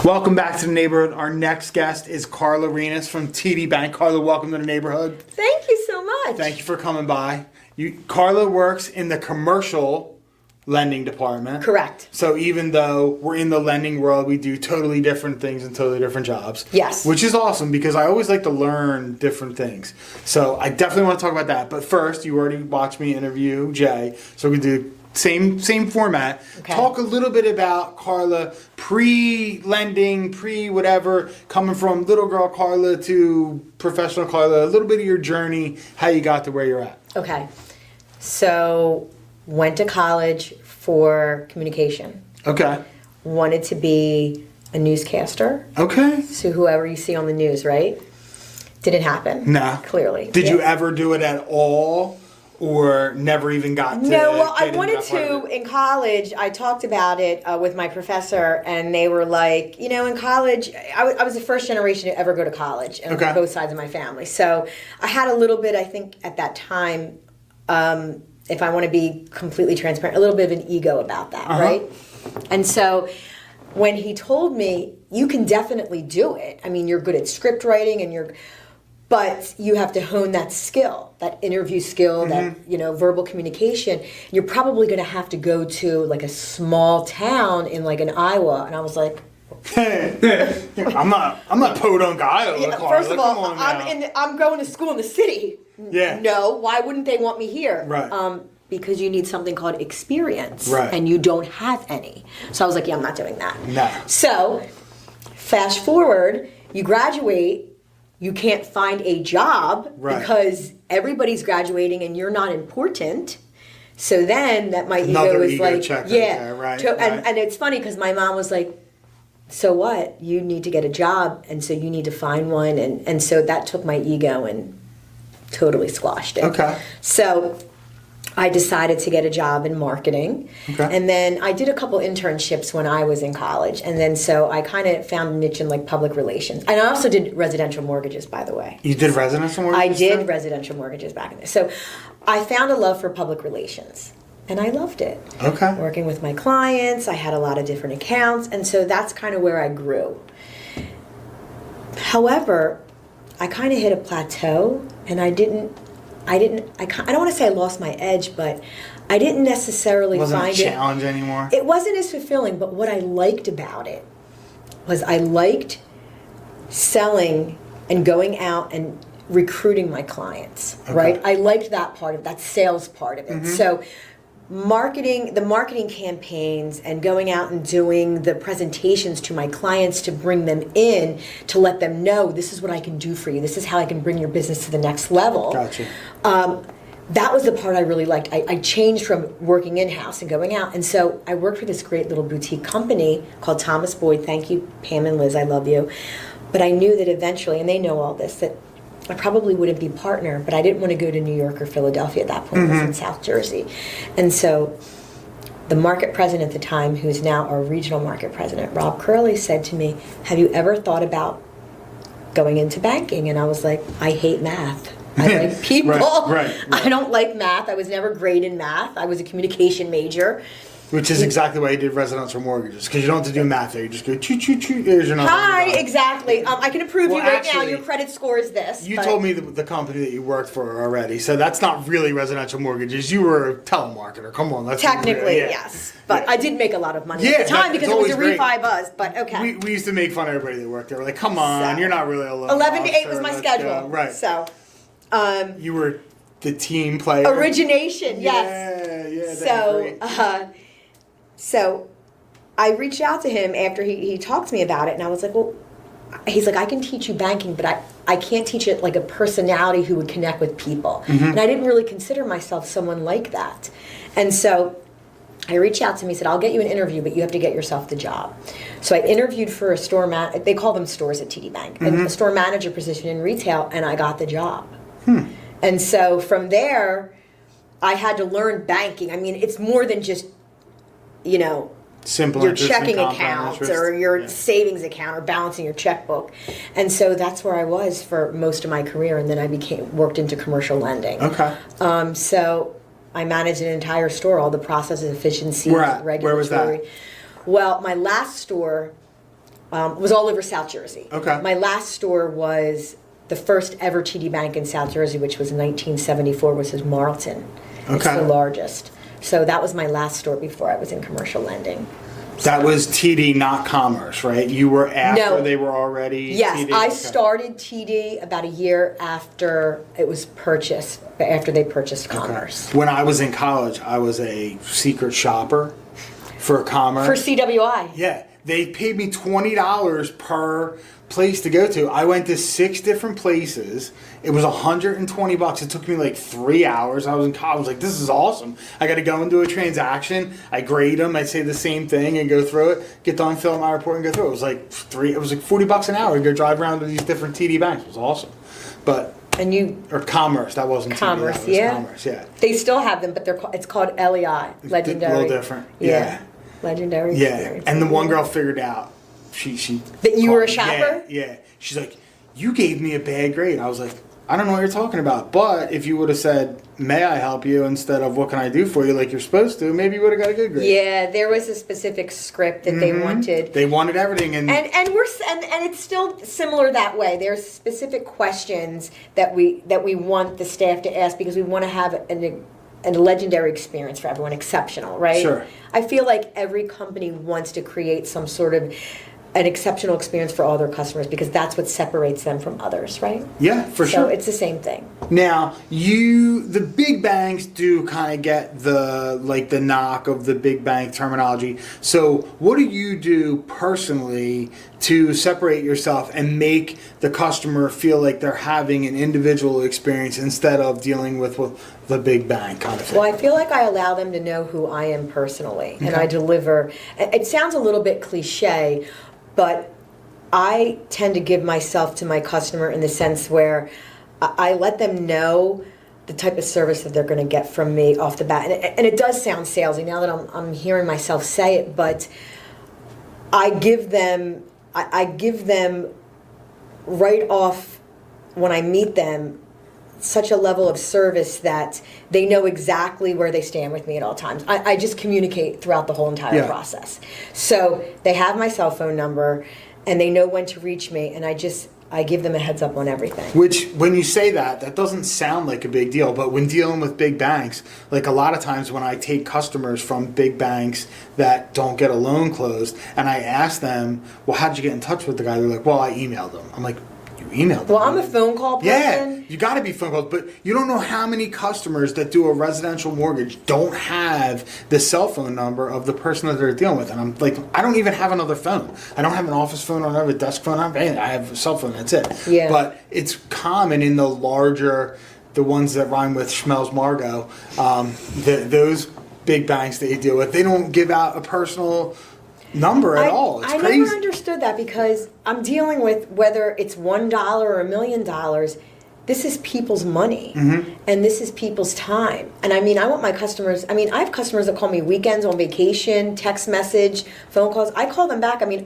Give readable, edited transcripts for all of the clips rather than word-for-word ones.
Welcome back to the neighborhood. Our next guest is Carla Reinas from TD Bank. Carla, welcome to the neighborhood. Thank you so much. Thank you for coming by. Carla works in the commercial lending department. Correct. So even though we're in the lending world, we do totally different things and totally different jobs. Yes. Which is awesome because I always like to learn different things. So I definitely want to talk about that. But first, you already watched me interview Jay. So we do same format. Okay. Talk a little bit about Carla pre-lending, pre-whatever, coming from little girl Carla to professional Carla, a little bit of your journey, how you got to where you're at. Okay. So, went to college for communication. Okay. Wanted to be a newscaster. Okay. So, whoever you see on the news, right? Didn't happen. No. Clearly. Did you ever do it at all? Or never even got to? No, well, I get into wanted that part of to it? in college. I talked about it with my professor, and they were like, in college, I was the first generation to ever go to college, and Okay. both sides of my family. So I had a little bit, I think, at that time, if I want to be completely transparent, a little bit of an ego about that, right? And so when he told me, you can definitely do it. I mean, you're good at script writing, but you have to hone that skill, that interview skill, that verbal communication. You're probably going to have to go to like a small town in like an Iowa, and I was like, I'm not podunk Iowa. Carla. first of all, Come on now. I'm going to school in the city. Yeah. No, why wouldn't they want me here? Right. Because you need something called experience, Right. and you don't have any. So I was like, yeah, I'm not doing that. No. So, fast forward, you graduate. You can't find a job Right. because everybody's graduating and you're not important. So then that my Another ego is ego like, check right yeah. there, right, And, right. and it's funny because my mom was like, so what? You need to get a job, and so you need to find one. And so that took my ego and totally squashed it. Okay. So I decided to get a job in marketing. Okay. And then I did a couple internships when I was in college. And then so I kind of found a niche in like public relations. And I also did residential mortgages, by the way. You did residential mortgages? I did too? residential mortgages back in there. So I found a love for public relations. And I loved it. Okay. Working with my clients, I had a lot of different accounts. And so that's kind of where I grew. However, I kind of hit a plateau, and I don't want to say I lost my edge, but I didn't necessarily Wasn't find a challenge anymore? It wasn't as fulfilling, but what I liked about it was I liked selling and going out and recruiting my clients, right? I liked that part of that sales part of it. So the marketing campaigns and going out and doing the presentations to my clients to bring them in, to let them know this is what I can do for you. This is how I can bring your business to the next level. Gotcha. That was the part I really liked. I changed from working in-house and going out. And so I worked for this great little boutique company called Thomas Boyd. Thank you, Pam and Liz. I love you. But I knew that eventually, and they know all this, that I probably wouldn't be partner, but I didn't want to go to New York or Philadelphia at that point. I was in South Jersey. And so the market president at the time, who's now our regional market president, Rob Curley, said to me, have you ever thought about going into banking? And I was like, I hate math. I like people. Right. I don't like math. I was never great in math. I was a communication major. Which is exactly why you did residential mortgages, because you don't have to do math there. You just go choo choo choo. Here's your number. Hi, exactly. I can approve Well, you right actually, now. Your credit score is this. You but- told me the company that you worked for already, so that's not really residential mortgages. You were a telemarketer. Come on, let's be real. Technically, Yeah. yes. But Yeah. I did make a lot of money Yeah, at the time it's because it was a always great. refi buzz. But okay. We used to make fun of everybody that worked there. We're like, come on, So, you're not really a loan 11 to 8 officer, was my let's schedule. go. Right. So, You were the team player. origination, yes. Yeah, that's great. So I reached out to him after he talked to me about it, and I was like, well, he's like, I can teach you banking, but I can't teach it like a personality who would connect with people. And I didn't really consider myself someone like that. And so I reached out to him. He said, I'll get you an interview, but you have to get yourself the job. So I interviewed for a store they call them stores at TD Bank, a store manager position in retail, and I got the job. And so from there, I had to learn banking. I mean, it's more than just, Simple your interest and checking compound account interest. or your Yeah. savings account or balancing your checkbook. And so that's where I was for most of my career, and then I worked into commercial lending. Okay. So I managed an entire store, all the processes, efficiencies, Where was that? Well, my last store, was all over South Jersey. Okay. My last store was the first ever TD Bank in South Jersey, which was in 1974, which was Marlton. It's Okay. the largest. So that was my last store before I was in commercial lending. That was TD, not Commerce, right? You were after No. they were already Yes, TD? I Okay. started TD about a year after it was purchased, after they purchased Commerce. When I was in college, I was a secret shopper for Commerce. For CWI. Yeah, they paid me $20 per place to go to. I went to 6 different places. It was $120. It took me like 3 hours. I was in college. I was like, this is awesome. I got to go and do a transaction. I grade them. I say the same thing and go through it. Get done, fill out my report, and go through it. It was like $40 an hour to go drive around to these different TD banks. It was awesome. But And you, or Commerce, that wasn't Commerce, TD, that was yeah. Commerce, yeah. they still have them, but it's called LEI, Legendary. A little different, yeah. Legendary Yeah, Experience. and the one girl figured out. She That you were a called me. shopper? Yeah. She's like, you gave me a bad grade. I was like, I don't know what you're talking about. But if you would have said, may I help you, instead of what can I do for you, like you're supposed to, maybe you would have got a good grade. Yeah, there was a specific script that they wanted. They wanted everything, and And it's still similar that way. There's specific questions that we want the staff to ask because we want to have a legendary experience for everyone, exceptional, right? Sure. I feel like every company wants to create some sort of an exceptional experience for all their customers because that's what separates them from others, right? yeah, for So sure. it's the same thing. Now, the big banks do kind of get the knock of the big bank terminology. So what do you do personally to separate yourself and make the customer feel like they're having an individual experience instead of dealing with the big bank kind of thing? Well, I feel like I allow them to know who I am personally, and Okay. I deliver. It sounds a little bit cliche, but I tend to give myself to my customer in the sense where I let them know the type of service that they're going to get from me off the bat. And it does sound salesy now that I'm hearing myself say it, but I give them right off when I meet them such a level of service that they know exactly where they stand with me at all times. I just communicate throughout the whole entire Yeah. process. So they have my cell phone number and they know when to reach me, and I give them a heads up on everything. Which, when you say that doesn't sound like a big deal. But when dealing with big banks, like a lot of times when I take customers from big banks that don't get a loan closed, and I ask them, well, how'd you get in touch with the guy? They're like, well, I emailed them. I'm like, you emailed them? Well, I'm a phone call person. Yeah, you got to be phone calls, but you don't know how many customers that do a residential mortgage don't have the cell phone number of the person that they're dealing with. And I'm like, I don't even have another phone. I don't have an office phone. I don't have a desk phone. I have a cell phone. That's it. Yeah. But it's common in the larger, the ones that rhyme with Schmelz Margo, those big banks that you deal with, they don't give out a personal number at all. It's I crazy. never understood that because I'm dealing with whether it's $1 or $1 million. This is people's money, and this is people's time. And I mean, I want my customers. I mean, I have customers that call me weekends, on vacation, text message, phone calls. I call them back. I mean,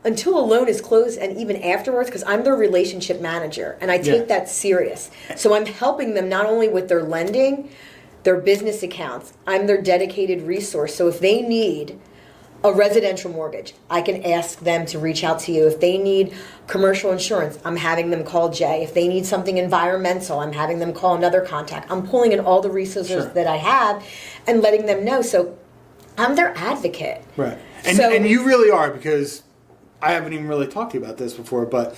until a loan is closed, and even afterwards, because I'm their relationship manager, and I take that serious. So I'm helping them not only with their lending, their business accounts. I'm their dedicated resource. So if they need a residential mortgage, I can ask them to reach out to you. If they need commercial insurance, I'm having them call Jay. If they need something environmental, I'm having them call another contact. I'm pulling in all the resources that I have and letting them know. So I'm their advocate. Right. And you really are, because I haven't even really talked to you about this before, but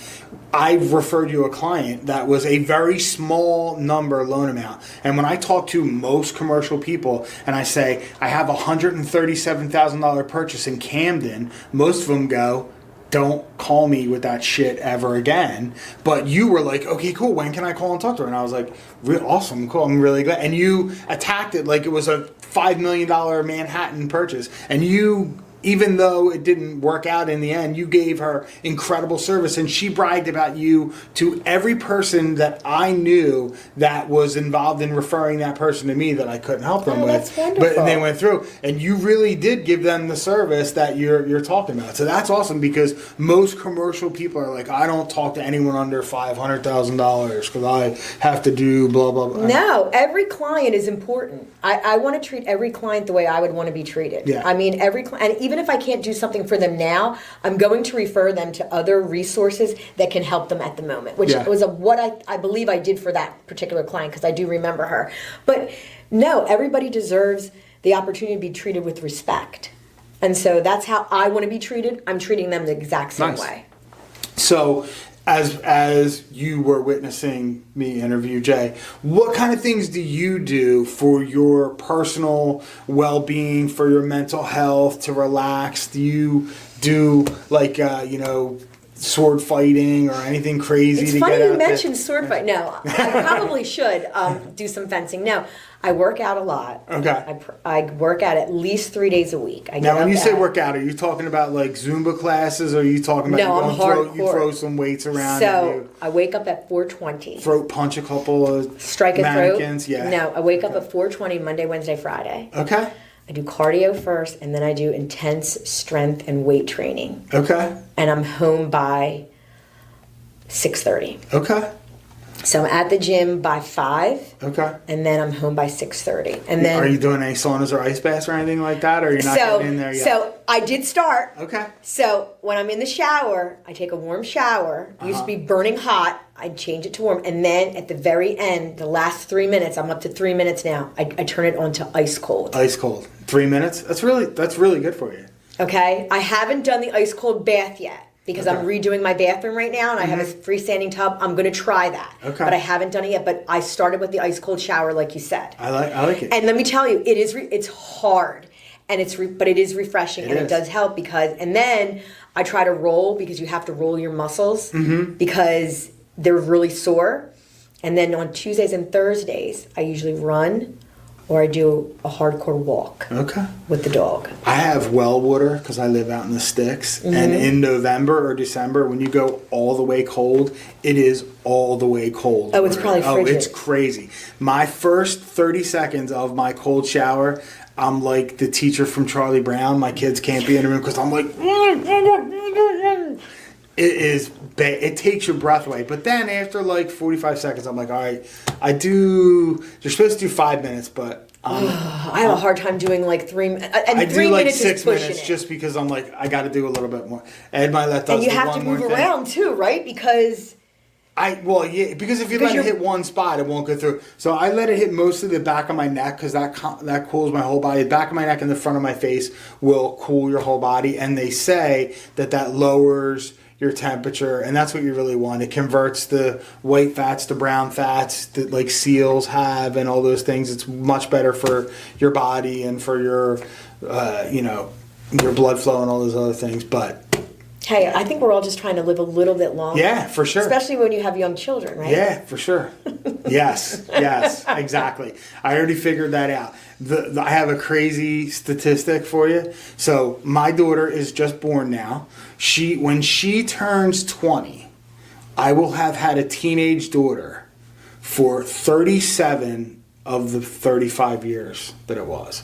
I referred you a client that was a very small number loan amount. And when I talk to most commercial people and I say, I have a $137,000 purchase in Camden, most of them go, don't call me with that shit ever again. But you were like, okay, cool, when can I call and talk to her? And I was like, awesome, cool, I'm really glad. And you attacked it like it was a $5 million Manhattan purchase. And you, even though it didn't work out in the end, you gave her incredible service, and she bragged about you to every person that I knew that was involved in referring that person to me that I couldn't help them with. That's wonderful. But they went through, and you really did give them the service that you're talking about. So that's awesome, because most commercial people are like, I don't talk to anyone under $500,000 because I have to do blah blah blah. No, every client is important. I want to treat every client the way I would want to be treated. Yeah. I mean, every client, and even even if I can't do something for them now, I'm going to refer them to other resources that can help them at the moment, which was what I believe I did for that particular client, because I do remember her. But no, everybody deserves the opportunity to be treated with respect. And so that's how I want to be treated. I'm treating them the exact same way. So as you were witnessing me interview Jay, what kind of things do you do for your personal well-being, for your mental health, to relax? Do you do like sword fighting or anything crazy? It's funny you mentioned sword fight. No, I probably should do some fencing. No, I work out a lot. Okay. I work out at least 3 days a week. Now, when you say work out, are you talking about like Zumba classes, or are you talking about I'm hardcore. You throw some weights around? So I wake up at 4:20. Throat punch a couple of strike a mannequins. throat. Yeah. No, I wake up at 4:20 Monday, Wednesday, Friday. Okay. I do cardio first, and then I do intense strength and weight training. Okay. And I'm home by 6:30. Okay. So I'm at the gym by 5. Okay. And then I'm home by 6:30. And then are you doing any saunas or ice baths or anything like that, or you're not getting in there yet? So I did start. Okay. So when I'm in the shower, I take a warm shower. It used to be burning hot. I'd change it to warm, and then at the very end, the last 3 minutes, I'm up to 3 minutes now. I turn it on to ice cold. Ice cold. 3 minutes. That's really good for you. Okay. I haven't done the ice cold bath yet, because I'm redoing my bathroom right now, and I have a freestanding tub. I'm going to try that. Okay. But I haven't done it yet. But I started with the ice cold shower, like you said. I like it. And let me tell you, it's hard, and but it is refreshing, and it does help and then I try to roll, because you have to roll your muscles because they're really sore. And then on Tuesdays and Thursdays, I usually run, or I do a hardcore walk. Okay. With the dog. I have well water because I live out in the sticks. And in November or December, when you go all the way cold, it is all the way cold. Oh, it's probably frigid. Oh, it's crazy. My first 30 seconds of my cold shower, I'm like the teacher from Charlie Brown. My kids can't be in the room because I'm like... It is bad. It takes your breath away. But then after like 45 seconds, I'm like, all right, you're supposed to do 5 minutes, but... I have a hard time doing like 3 minutes. I do like 6 minutes just because I'm like, I got to do a little bit more. Ed Milet does and you have to move around too, right? Because... because if you let it hit one spot, it won't go through. So I let it hit mostly the back of my neck, because that cools my whole body. The back of my neck and the front of my face will cool your whole body. And they say that lowers your temperature, and that's what you really want. It converts the white fats to brown fats that like seals have and all those things. It's much better for your body and for your your blood flow and all those other things. But hey, I think we're all just trying to live a little bit longer. Yeah, for sure. Especially when you have young children, right? Yeah, for sure. Yes, exactly. I already figured that out. I have a crazy statistic for you. So my daughter is just born now. When she turns 20, I will have had a teenage daughter for 37 of the 35 years that it was.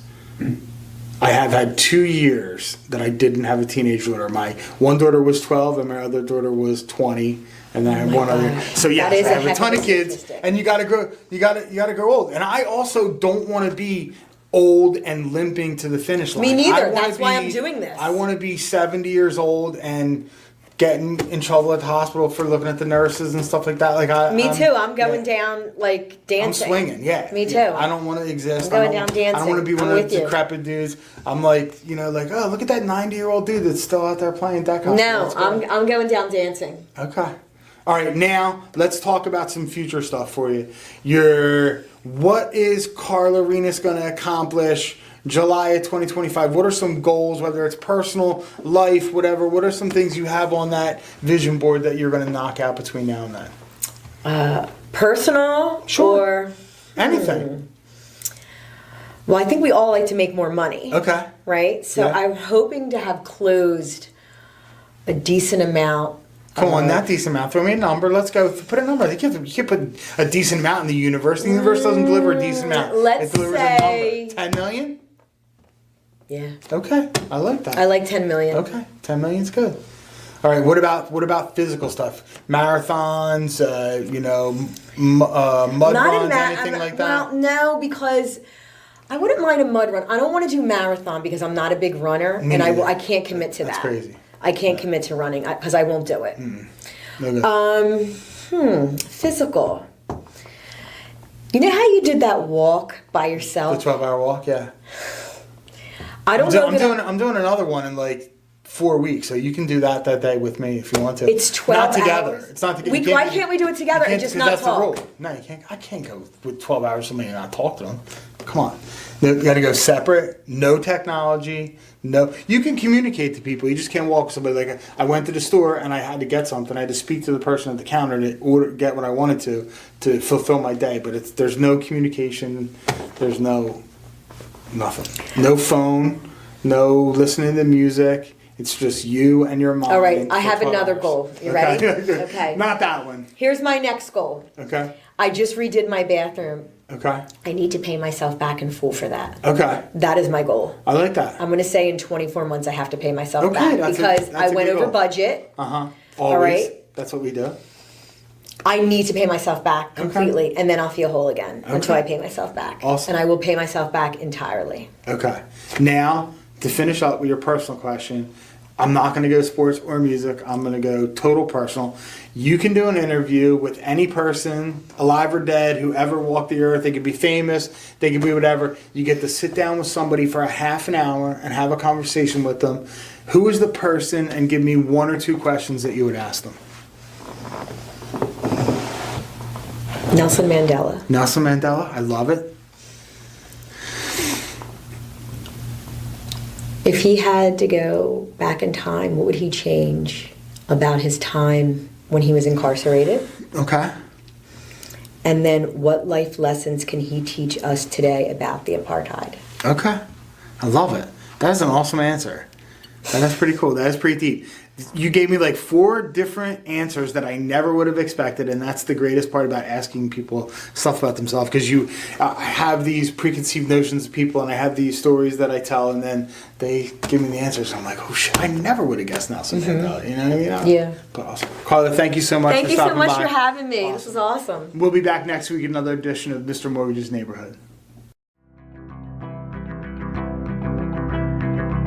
I have had 2 years that I didn't have a teenage daughter. My one daughter was 12 and my other daughter was 20, and then I have one other. So yes, I have a ton of kids, and you got to grow. You got to grow old. And I also don't want to be old and limping to the finish line. Me neither. That's why I'm doing this. I want to be 70 years old and getting in trouble at the hospital for looking at the nurses and stuff like that. Me too. I'm going down like dancing. I'm swinging. Yeah. Me too. Yeah. I don't want to exist. I'm going down dancing. I don't want to be one of the decrepit dudes. I'm like, oh, look at that 90-year-old dude that's still out there playing deck hockey. No, I'm going down dancing. Okay. All right. Now let's talk about some future stuff for you. What is Carla Reinas going to accomplish July of 2025? What are some goals, whether it's personal, life, whatever? What are some things you have on that vision board that you're going to knock out between now and then? Personal? Sure. Or anything. Well, I think we all like to make more money. Okay. Right? So yeah. I'm hoping to have closed a decent amount. Come on, not decent amount. Throw me a number. Let's go. Put a number. You can't put a decent amount in the universe. The universe doesn't deliver a decent amount. Let's it delivers say a number. 10 million? Yeah. Okay. I like that. I like 10 million. Okay. 10 million's good. All right. What about physical stuff? Marathons, mud runs, anything like that? Well, no, because I wouldn't mind a mud run. I don't want to do marathon because I'm not a big runner, Me and neither. I can't commit to That's that. crazy. I can't commit to running because I won't do it. No good. Physical. You know how you did that walk by The yourself? 12-hour walk, yeah. I don't know. I'm doing another one in like 4 weeks, so you can do that day with me if you want to. It's 12 not together. hours. It's not together. Why can't we do it together and just not that's talk? the rule. No, you can't. I can't go with 12 hours with somebody and not talk to them. Come on. You got to go separate. No technology. No. You can communicate to people. You just can't walk with somebody. Like I went to the store and I had to get something. I had to speak to the person at the counter to get what I wanted to fulfill my day. But there's no communication. There's nothing. No phone. No listening to music. It's just you and your mind. All right, I have 12 another hours. goal. You ready? Okay. Not that one. Here's my next goal. Okay. I just redid my bathroom. Okay. I need to pay myself back in full for that. Okay. That is my goal. I like that. I'm going to say in 24 months I have to pay myself Okay, back because I went over budget. Always. All right. That's what we do. I need to pay myself back completely, and then I'll feel whole again until I pay myself back. Awesome. And I will pay myself back entirely. Okay. Now, to finish up with your personal question, I'm not going to go sports or music. I'm going to go total personal. You can do an interview with any person, alive or dead, who ever walked the earth. They could be famous. They could be whatever. You get to sit down with somebody for a half an hour and have a conversation with them. Who is the person? And give me 1 or 2 questions that you would ask them. Nelson Mandela. Nelson Mandela. I love it. If he had to go back in time, what would he change about his time when he was incarcerated? Okay. And then what life lessons can he teach us today about the apartheid? Okay. I love it. That is an awesome answer. That's pretty cool. That is pretty deep. You gave me like 4 different answers that I never would have expected, and that's the greatest part about asking people stuff about themselves, because you have these preconceived notions of people, and I have these stories that I tell, and then they give me the answers. I'm like, oh shit, I never would have guessed Nelson Mandela. You know what I mean? Yeah. But awesome. Carla, thank you so much Thank for you so stopping much by. for having me. Awesome. This was awesome. We'll be back next week in another edition of Mr. Mortgage's Neighborhood.